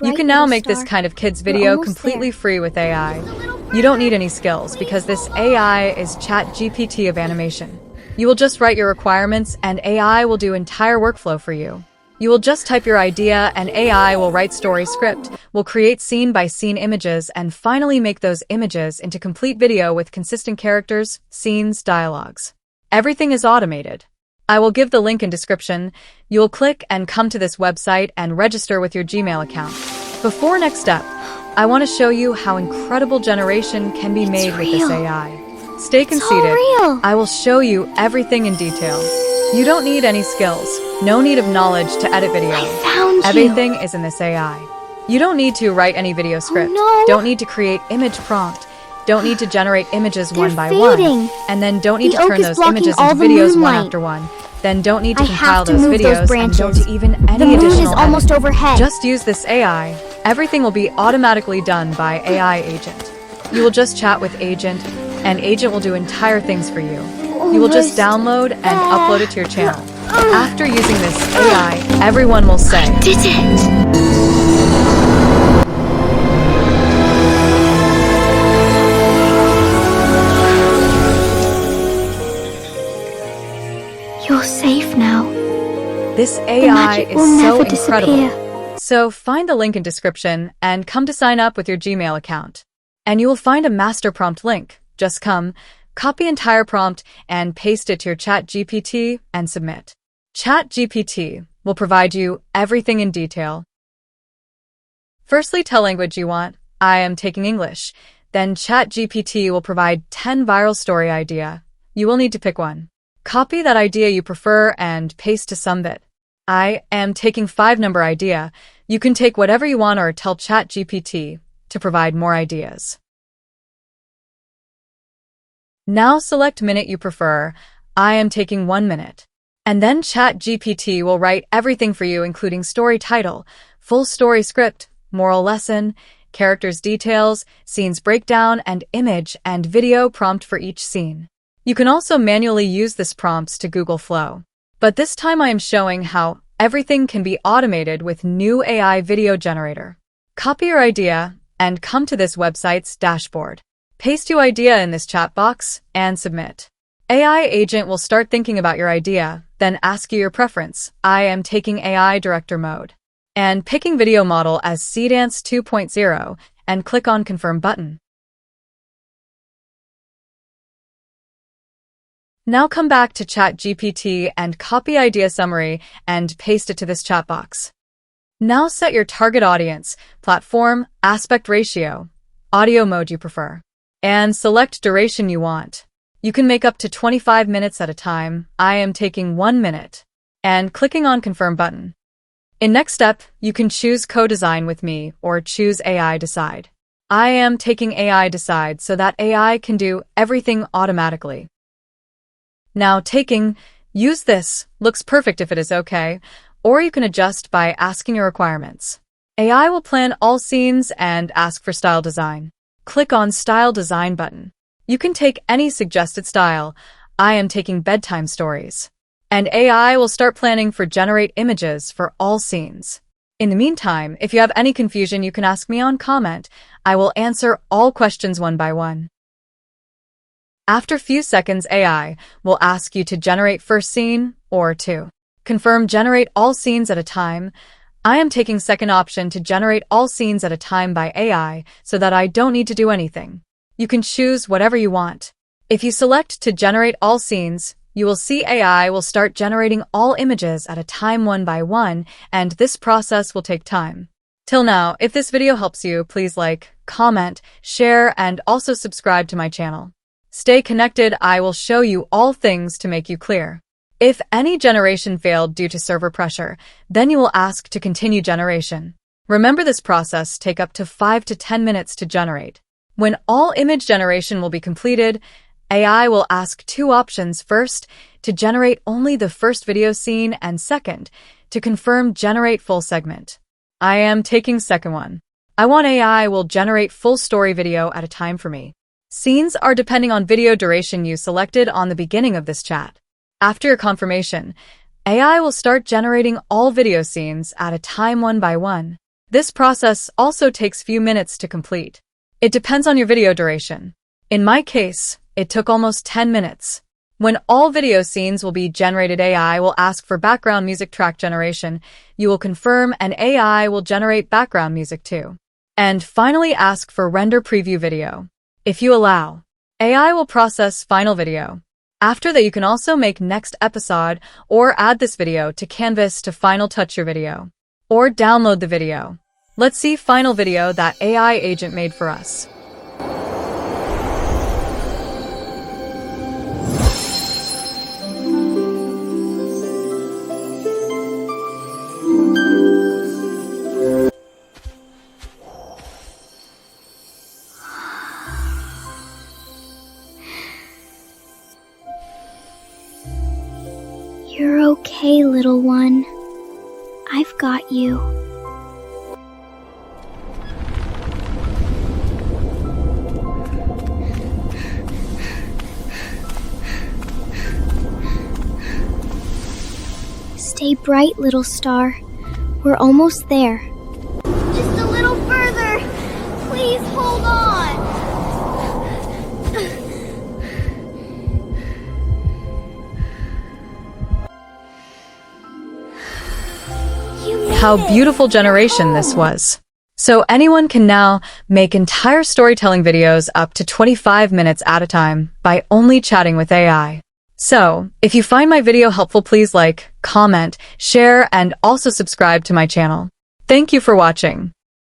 You can now make this kind of kids video completely free with AI. You don't need any skills because this AI is ChatGPT of animation. You will just write your requirements and AI will do entire workflow for you. You will just type your idea and AI will write story script, will create scene-by-scene images, and finally make those images into complete video with consistent characters, scenes, dialogues. Everything is automated. I will give the link in description. You will click and come to this website and register with your Gmail account. Before next step, I want to show you how incredible generation can be made with this AI. Stay conceited. I will show you everything in detail. You don't need any skills, no need of knowledge to edit video. Everything is in this AI. You don't need to write any video script, don't need to create image prompt, don't need to generate images one by one, and then don't need to turn those images into videos one after one. Then don't need to compile those videos and don't even any additional almost overhead. Just use this AI. Everything will be automatically done by AI agent. You will just chat with agent, and agent will do entire things for you. You will just download and upload it to your channel. After using this AI, everyone will say, "I did it." You're safe now. This AI is so incredible. So find the link in description and come to sign up with your Gmail account. And you will find a master prompt link. Just come, copy entire prompt and paste it to your ChatGPT and submit. ChatGPT will provide you everything in detail. Firstly, tell language you want. I am taking English. Then ChatGPT will provide 10 viral story idea. You will need to pick one. Copy that idea you prefer and paste to Sumbit. I am taking 5 number idea. You can take whatever you want or tell ChatGPT to provide more ideas. Now select minute you prefer. I am taking 1 minute. And then ChatGPT will write everything for you, including story title, full story script, moral lesson, characters details, scenes breakdown, and image and video prompt for each scene. You can also manually use this prompts to Google Flow. But this time I am showing how everything can be automated with new AI video generator. Copy your idea and come to this website's dashboard. Paste your idea in this chat box and submit. AI agent will start thinking about your idea, then ask you your preference. I am taking AI director mode and picking video model as CDance 2.0 and click on confirm button. Now come back to ChatGPT and copy idea summary and paste it to this chat box. Now set your target audience, platform, aspect ratio, audio mode you prefer, and select duration you want. You can make up to 25 minutes at a time. I am taking 1 minute and clicking on confirm button. In next step, you can choose co-design with me or choose AI decide. I am taking AI decide so that AI can do everything automatically. Now use this, looks perfect if it is okay, or you can adjust by asking your requirements. AI will plan all scenes and ask for style design. Click on Style Design button. You can take any suggested style. I am taking bedtime stories. And AI will start planning for generate images for all scenes. In the meantime, if you have any confusion, you can ask me on comment. I will answer all questions one by one. After few seconds, AI will ask you to generate first scene or to confirm generate all scenes at a time. I am taking second option to generate all scenes at a time by AI so that I don't need to do anything. You can choose whatever you want. If you select to generate all scenes, you will see AI will start generating all images at a time one by one, and this process will take time. Till now, if this video helps you, please like, comment, share, and also subscribe to my channel. Stay connected. I will show you all things to make you clear. If any generation failed due to server pressure, then you will ask to continue generation. Remember, this process take up to 5 to 10 minutes to generate. When all image generation will be completed, AI will ask 2 options. First, to generate only the first video scene, and second, to confirm generate full segment. I am taking second one. I want AI will generate full story video at a time for me. Scenes are depending on video duration you selected on the beginning of this chat. After your confirmation, AI will start generating all video scenes at a time one by one. This process also takes few minutes to complete. It depends on your video duration. In my case, it took almost 10 minutes. When all video scenes will be generated, AI will ask for background music track generation. You will confirm and AI will generate background music too. And finally ask for render preview video. If you allow, AI will process final video. After that, you can also make next episode or add this video to Canvas to final touch your video. Or download the video. Let's see final video that AI agent made for us. You're okay, little one. I've got you. Stay bright, little star. We're almost there. Just a little further. Please hold on. How beautiful generation this was. So anyone can now make entire storytelling videos up to 25 minutes at a time by only chatting with AI. So, if you find my video helpful, please like, comment, share, and also subscribe to my channel. Thank you for watching.